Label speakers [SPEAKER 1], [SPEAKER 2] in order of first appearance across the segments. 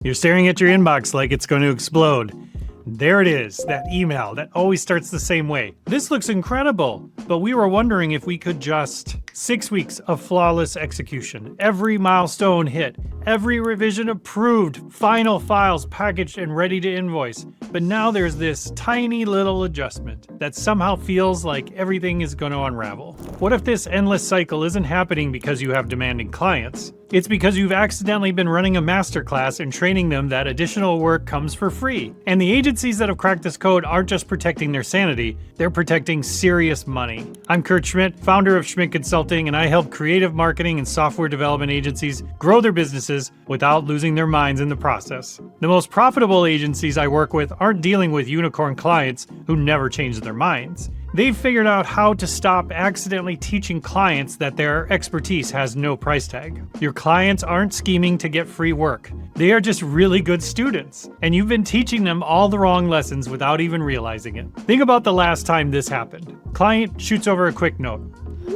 [SPEAKER 1] You're staring at your inbox like it's going to explode. There it is, that email that always starts the same way. This looks incredible, but we were wondering if we could just... 6 weeks of flawless execution, every milestone hit, every revision approved, final files packaged and ready to invoice. But now there's this tiny little adjustment that somehow feels like everything is going to unravel. What if this endless cycle isn't happening because you have demanding clients? It's because you've accidentally been running a masterclass and training them that additional work comes for free. And the agencies that have cracked this code aren't just protecting their sanity, they're protecting serious money. I'm Kurt Schmidt, founder of Schmidt Consulting, and I help creative marketing and software development agencies grow their businesses without losing their minds in the process. The most profitable agencies I work with aren't dealing with unicorn clients who never change their minds. They've figured out how to stop accidentally teaching clients that their expertise has no price tag. Your clients aren't scheming to get free work. They are just really good students, and you've been teaching them all the wrong lessons without even realizing it. Think about the last time this happened. Client shoots over a quick note.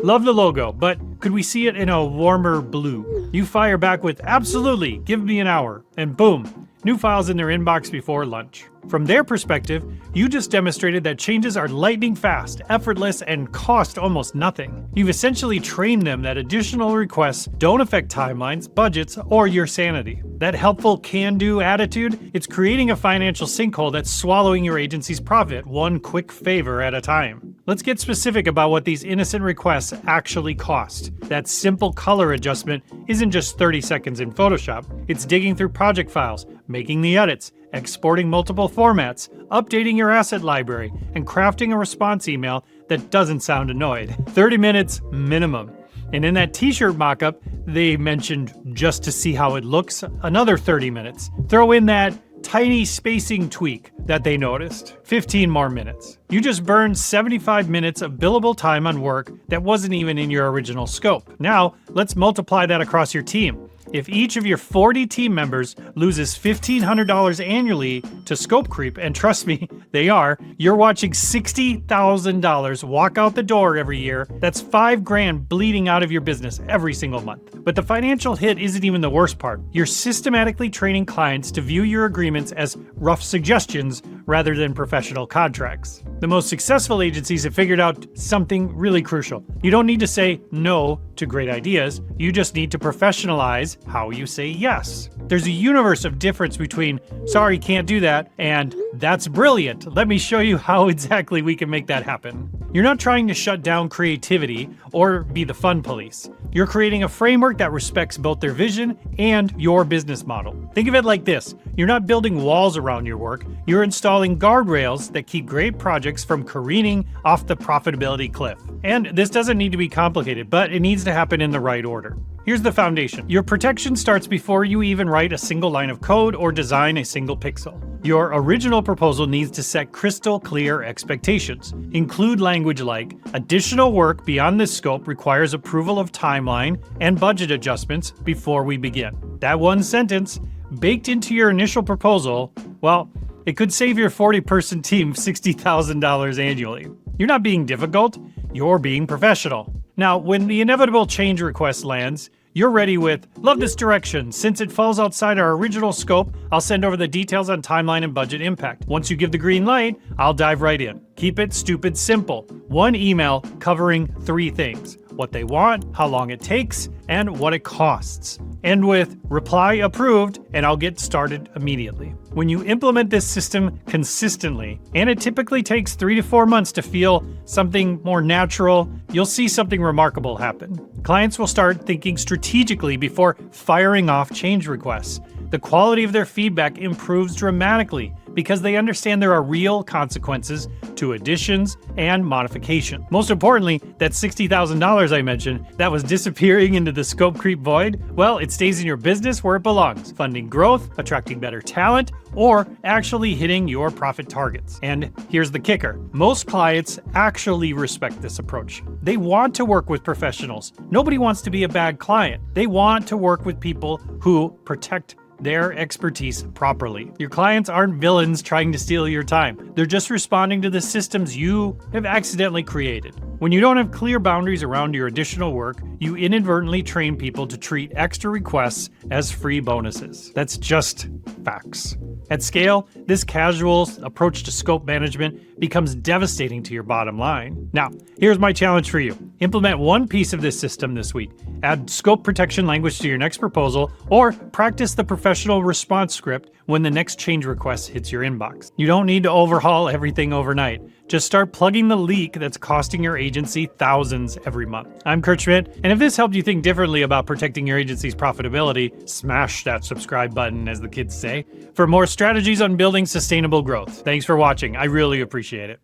[SPEAKER 1] Love the logo, but could we see it in a warmer blue? You fire back with, absolutely, give me an hour, and boom, new files in their inbox before lunch. From their perspective, you just demonstrated that changes are lightning fast, effortless, and cost almost nothing. You've essentially trained them that additional requests don't affect timelines, budgets, or your sanity. That helpful can-do attitude, it's creating a financial sinkhole that's swallowing your agency's profit one quick favor at a time. Let's get specific about what these innocent requests actually cost. That simple color adjustment isn't just 30 seconds in Photoshop. It's digging through project files, making the edits, exporting multiple formats, updating your asset library, and crafting a response email that doesn't sound annoyed. 30 minutes minimum. And in that t-shirt mockup, they mentioned just to see how it looks, another 30 minutes. Throw in that tiny spacing tweak that they noticed. 15 more minutes. You just burned 75 minutes of billable time on work that wasn't even in your original scope. Now, let's multiply that across your team. If each of your 40 team members loses $1,500 annually to scope creep, and trust me, they are, you're watching $60,000 walk out the door every year. That's $5,000 bleeding out of your business every single month. But the financial hit isn't even the worst part. You're systematically training clients to view your agreements as rough suggestions rather than professional contracts. The most successful agencies have figured out something really crucial. You don't need to say no to great ideas. You just need to professionalize how you say yes. There's a universe of difference between sorry, can't do that, and that's brilliant. Let me show you how exactly we can make that happen. You're not trying to shut down creativity or be the fun police. You're creating a framework that respects both their vision and your business model. Think of it like this. You're not building walls around your work. You're installing guardrails that keep great projects from careening off the profitability cliff. And this doesn't need to be complicated, but it needs to happen in the right order. Here's the foundation. Your protection starts before you even write a single line of code or design a single pixel. Your original proposal needs to set crystal clear expectations. Include language like, additional work beyond this scope requires approval of timeline and budget adjustments before we begin. That one sentence, baked into your initial proposal, well, it could save your 40-person team $60,000 annually. You're not being difficult, you're being professional. Now, when the inevitable change request lands, you're ready with, love this direction. Since it falls outside our original scope, I'll send over the details on timeline and budget impact. Once you give the green light, I'll dive right in. Keep it stupid simple. One email covering 3 things. What they want, how long it takes, and what it costs. End with, reply approved, and I'll get started immediately. When you implement this system consistently, and it typically takes 3 to 4 months to feel something more natural, you'll see something remarkable happen. Clients will start thinking strategically before firing off change requests. The quality of their feedback improves dramatically because they understand there are real consequences to additions and modification. Most importantly, that $60,000 I mentioned that was disappearing into the scope creep void, well, it stays in your business where it belongs, funding growth, attracting better talent, or actually hitting your profit targets. And here's the kicker. Most clients actually respect this approach. They want to work with professionals. Nobody wants to be a bad client. They want to work with people who protect their expertise properly. Your clients aren't villains trying to steal your time. They're just responding to the systems you have accidentally created. When you don't have clear boundaries around your additional work, you inadvertently train people to treat extra requests as free bonuses. That's just facts. At scale, this casual approach to scope management becomes devastating to your bottom line. Now, here's my challenge for you. Implement one piece of this system this week. Add scope protection language to your next proposal, or practice the professional response script when the next change request hits your inbox. You don't need to overhaul everything overnight. Just start plugging the leak that's costing your agency thousands every month. I'm Kurt Schmidt, and if this helped you think differently about protecting your agency's profitability, smash that subscribe button, as the kids say, for more strategies on building sustainable growth. Thanks for watching. I really appreciate it.